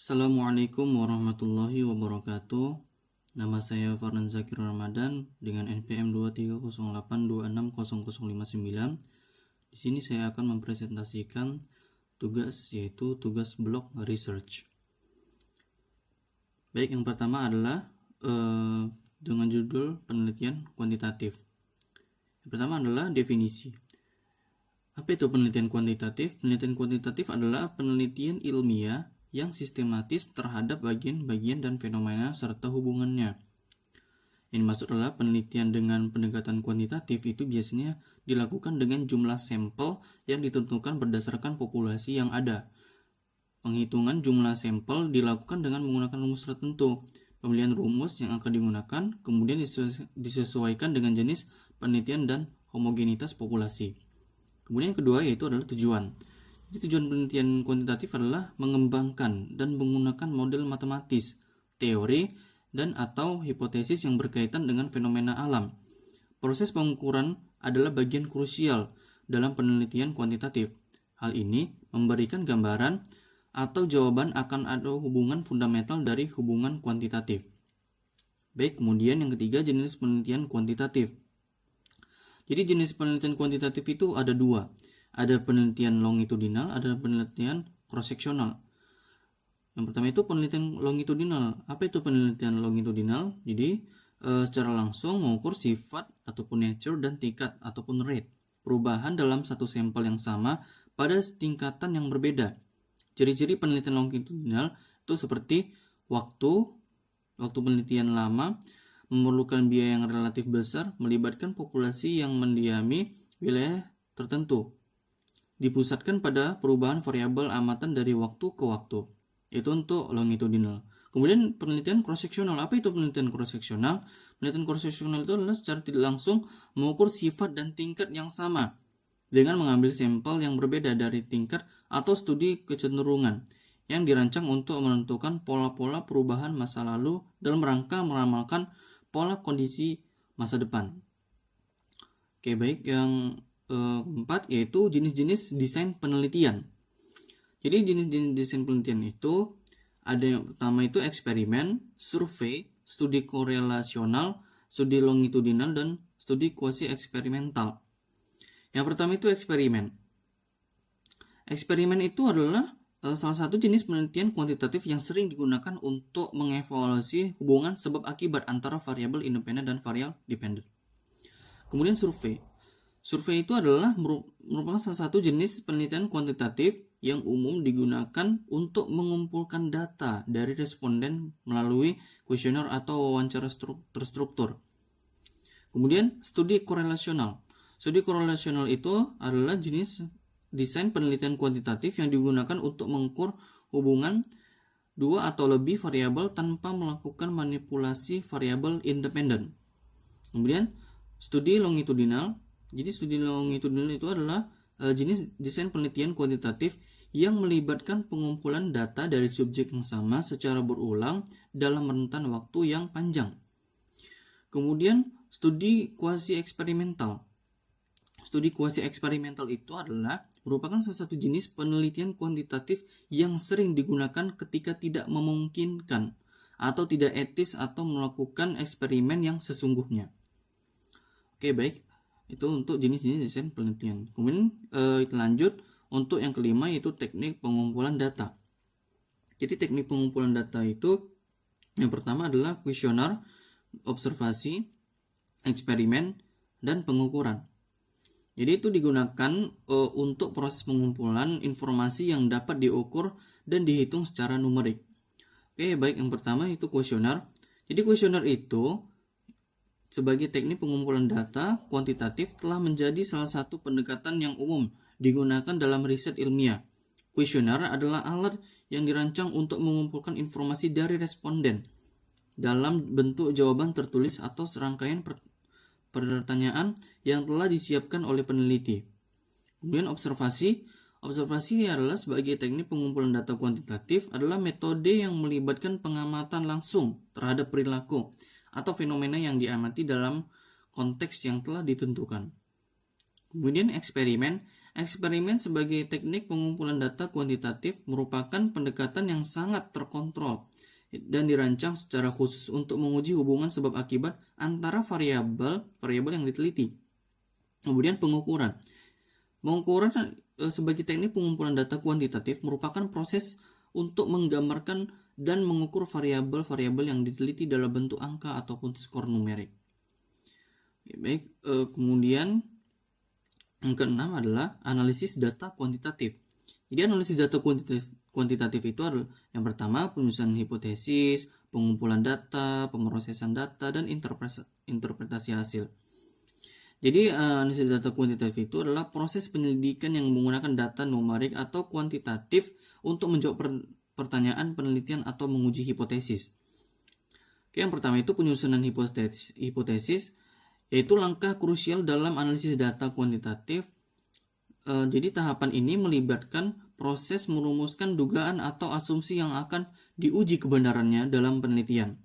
Assalamualaikum warahmatullahi wabarakatuh. Nama saya Farhan Zakir Ramadan dengan NPM 23082600059. Di sini saya akan mempresentasikan tugas, yaitu tugas blok research. Baik, yang pertama adalah dengan judul penelitian kuantitatif. Yang pertama adalah definisi. Apa itu penelitian kuantitatif? Penelitian kuantitatif adalah penelitian ilmiah yang sistematis terhadap bagian-bagian dan fenomena serta hubungannya. Ini maksud adalah penelitian dengan pendekatan kuantitatif itu biasanya dilakukan dengan jumlah sampel yang ditentukan berdasarkan populasi yang ada. Penghitungan jumlah sampel dilakukan dengan menggunakan rumus tertentu. Pemilihan rumus yang akan digunakan kemudian disesuaikan dengan jenis penelitian dan homogenitas populasi. Kemudian yang kedua yaitu adalah tujuan. Jadi tujuan penelitian kuantitatif adalah mengembangkan dan menggunakan model matematis, teori, dan atau hipotesis yang berkaitan dengan fenomena alam. Proses pengukuran adalah bagian krusial dalam penelitian kuantitatif. Hal ini memberikan gambaran atau jawaban akan ada hubungan fundamental dari hubungan kuantitatif. Baik, kemudian yang ketiga jenis penelitian kuantitatif. Jadi jenis penelitian kuantitatif itu ada dua. Ada penelitian longitudinal, ada penelitian cross-sectional. Yang pertama itu penelitian longitudinal. Apa itu penelitian longitudinal? Jadi secara langsung mengukur sifat ataupun nature dan tingkat ataupun rate perubahan dalam satu sampel yang sama pada tingkatan yang berbeda. Ciri-ciri penelitian longitudinal itu seperti waktu penelitian lama, memerlukan biaya yang relatif besar, melibatkan populasi yang mendiami wilayah tertentu. Dipusatkan pada perubahan variabel amatan dari waktu ke waktu. Itu untuk longitudinal. Kemudian penelitian cross-sectional. Apa itu penelitian cross-sectional? Penelitian cross-sectional itu adalah secara tidak langsung mengukur sifat dan tingkat yang sama dengan mengambil sampel yang berbeda dari tingkat atau studi kecenderungan yang dirancang untuk menentukan pola-pola perubahan masa lalu dalam rangka meramalkan pola kondisi masa depan. Oke, baik. Yang keempat yaitu jenis-jenis desain penelitian. Jadi jenis-jenis desain penelitian itu ada yang pertama itu eksperimen, survei, studi korelasional, studi longitudinal, dan studi kuasi eksperimental. Yang pertama itu eksperimen. Eksperimen itu adalah salah satu jenis penelitian kuantitatif yang sering digunakan untuk mengevaluasi hubungan sebab akibat antara variabel independen dan variabel dependen. Kemudian survei. Survei itu adalah merupakan salah satu jenis penelitian kuantitatif yang umum digunakan untuk mengumpulkan data dari responden melalui kuesioner atau wawancara terstruktur. Kemudian studi korelasional. Studi korelasional itu adalah jenis desain penelitian kuantitatif yang digunakan untuk mengukur hubungan dua atau lebih variabel tanpa melakukan manipulasi variabel independen. Kemudian studi longitudinal. Jadi studi longitudinal itu adalah jenis desain penelitian kuantitatif yang melibatkan pengumpulan data dari subjek yang sama secara berulang dalam rentan waktu yang panjang. Kemudian studi kuasi eksperimental. Studi kuasi eksperimental itu adalah merupakan salah satu jenis penelitian kuantitatif yang sering digunakan ketika tidak memungkinkan atau tidak etis atau melakukan eksperimen yang sesungguhnya. Oke, baik. Itu untuk jenis-jenis desain penelitian. Kemudian lanjut untuk yang kelima yaitu teknik pengumpulan data. Jadi teknik pengumpulan data itu yang pertama adalah kuesioner, observasi, eksperimen, dan pengukuran. Jadi itu digunakan untuk proses pengumpulan informasi yang dapat diukur dan dihitung secara numerik. Oke, baik, yang pertama itu kuesioner. Jadi kuesioner itu sebagai teknik pengumpulan data kuantitatif telah menjadi salah satu pendekatan yang umum digunakan dalam riset ilmiah. Kuesioner adalah alat yang dirancang untuk mengumpulkan informasi dari responden dalam bentuk jawaban tertulis atau serangkaian pertanyaan yang telah disiapkan oleh peneliti. Kemudian observasi. Observasi adalah sebagai teknik pengumpulan data kuantitatif adalah metode yang melibatkan pengamatan langsung terhadap perilaku atau fenomena yang diamati dalam konteks yang telah ditentukan. Kemudian eksperimen. Eksperimen sebagai teknik pengumpulan data kuantitatif merupakan pendekatan yang sangat terkontrol dan dirancang secara khusus untuk menguji hubungan sebab akibat antara variabel yang diteliti. Kemudian pengukuran. Pengukuran sebagai teknik pengumpulan data kuantitatif merupakan proses untuk menggambarkan dan mengukur variabel-variabel yang diteliti dalam bentuk angka ataupun skor numerik. Baik, kemudian yang keenam adalah analisis data kuantitatif. Jadi analisis data kuantitatif itu adalah yang pertama penyusunan hipotesis, pengumpulan data, pemrosesan data, dan interpretasi hasil. Jadi analisis data kuantitatif itu adalah proses penyelidikan yang menggunakan data numerik atau kuantitatif untuk menjawab pertanyaan penelitian atau menguji hipotesis. Oke, yang pertama itu penyusunan hipotesis yaitu langkah krusial dalam analisis data kuantitatif. Jadi tahapan ini melibatkan proses merumuskan dugaan atau asumsi yang akan diuji kebenarannya dalam penelitian.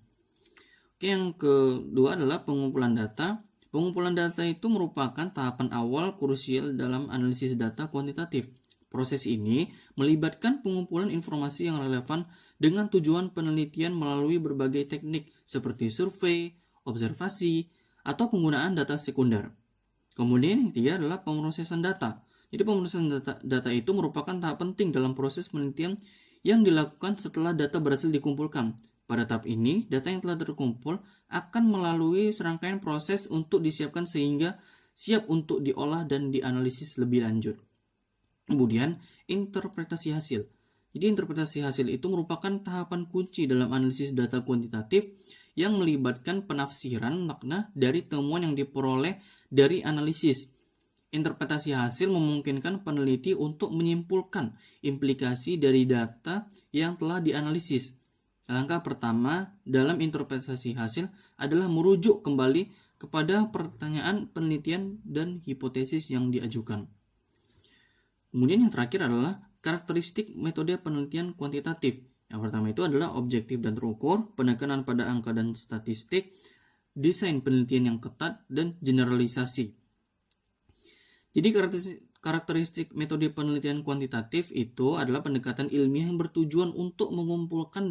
Oke, yang kedua adalah pengumpulan data. Pengumpulan data itu merupakan tahapan awal krusial dalam analisis data kuantitatif. Proses ini melibatkan pengumpulan informasi yang relevan dengan tujuan penelitian melalui berbagai teknik seperti survei, observasi, atau penggunaan data sekunder. Kemudian yang ketiga adalah pemrosesan data. Jadi pemrosesan data itu merupakan tahap penting dalam proses penelitian yang dilakukan setelah data berhasil dikumpulkan. Pada tahap ini, data yang telah terkumpul akan melalui serangkaian proses untuk disiapkan sehingga siap untuk diolah dan dianalisis lebih lanjut. Kemudian, interpretasi hasil. Jadi interpretasi hasil itu merupakan tahapan kunci dalam analisis data kuantitatif yang melibatkan penafsiran makna dari temuan yang diperoleh dari analisis. Interpretasi hasil memungkinkan peneliti untuk menyimpulkan implikasi dari data yang telah dianalisis. Langkah pertama dalam interpretasi hasil adalah merujuk kembali kepada pertanyaan penelitian dan hipotesis yang diajukan. Kemudian yang terakhir adalah karakteristik metode penelitian kuantitatif. Yang pertama itu adalah objektif dan terukur, penekanan pada angka dan statistik, desain penelitian yang ketat, dan generalisasi. Jadi karakteristik metode penelitian kuantitatif itu adalah pendekatan ilmiah yang bertujuan untuk mengumpulkan,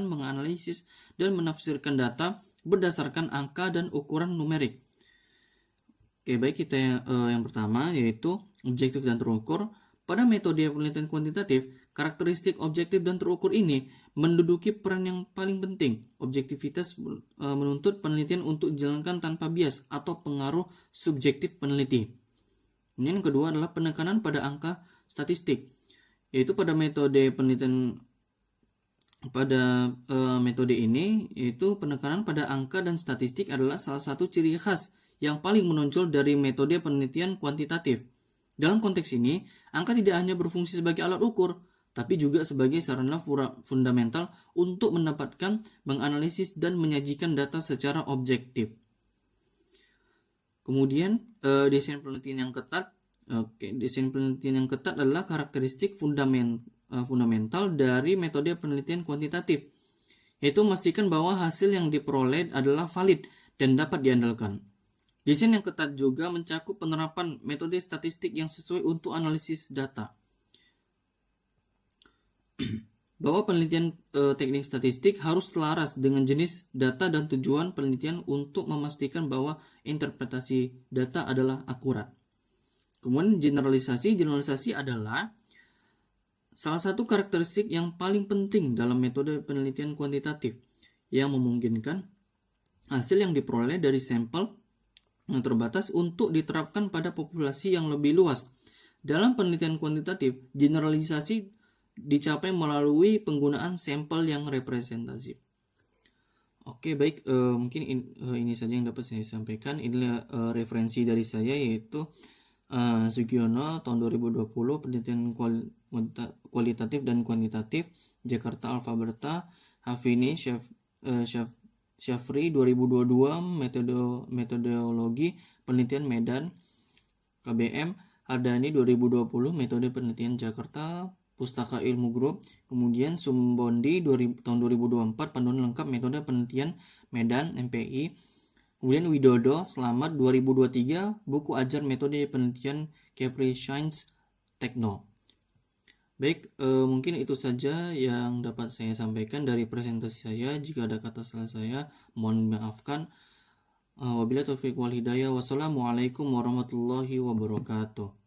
menganalisis, dan menafsirkan data berdasarkan angka dan ukuran numerik. Oke, baik kita yang pertama yaitu objektif dan terukur. Pada metode penelitian kuantitatif, karakteristik objektif dan terukur ini menduduki peran yang paling penting. Objektivitas menuntut penelitian untuk dijalankan tanpa bias atau pengaruh subjektif peneliti. Kemudian yang kedua adalah penekanan pada angka statistik, yaitu pada metode penelitian metode ini yaitu penekanan pada angka dan statistik adalah salah satu ciri khas yang paling menonjol dari metode penelitian kuantitatif. Dalam konteks ini, angka tidak hanya berfungsi sebagai alat ukur, tapi juga sebagai sarana fundamental untuk mendapatkan, menganalisis, dan menyajikan data secara objektif. Kemudian, desain penelitian yang ketat. Desain penelitian yang ketat adalah karakteristik fundamental dari metode penelitian kuantitatif, yaitu memastikan bahwa hasil yang diperoleh adalah valid dan dapat diandalkan. Desain yang ketat juga mencakup penerapan metode statistik yang sesuai untuk analisis data. Bahwa penelitian teknik statistik harus selaras dengan jenis data dan tujuan penelitian untuk memastikan bahwa interpretasi data adalah akurat. Kemudian generalisasi adalah salah satu karakteristik yang paling penting dalam metode penelitian kuantitatif yang memungkinkan hasil yang diperoleh dari sampel yang terbatas untuk diterapkan pada populasi yang lebih luas. Dalam penelitian kuantitatif, generalisasi dicapai melalui penggunaan sampel yang representatif. Oke, baik, mungkin ini saja yang dapat saya sampaikan. Inilah referensi dari saya, yaitu Sugiono tahun 2020, penelitian kualitatif dan kuantitatif, Jakarta Alfaberta, Hafini Syafri 2022, metodologi penelitian Medan, KBM, Ardani 2020, metode penelitian Jakarta, Pustaka Ilmu Group. Kemudian Sumbondi tahun 2024, panduan lengkap metode penelitian Medan, MPI. Kemudian Widodo, selamat 2023, buku ajar metode penelitian Capri Science Techno. Baik, mungkin itu saja yang dapat saya sampaikan dari presentasi saya. Jika ada kata salah saya, mohon maafkan. Wabillahi taufiq wal hidayah. Wassalamualaikum warahmatullahi wabarakatuh.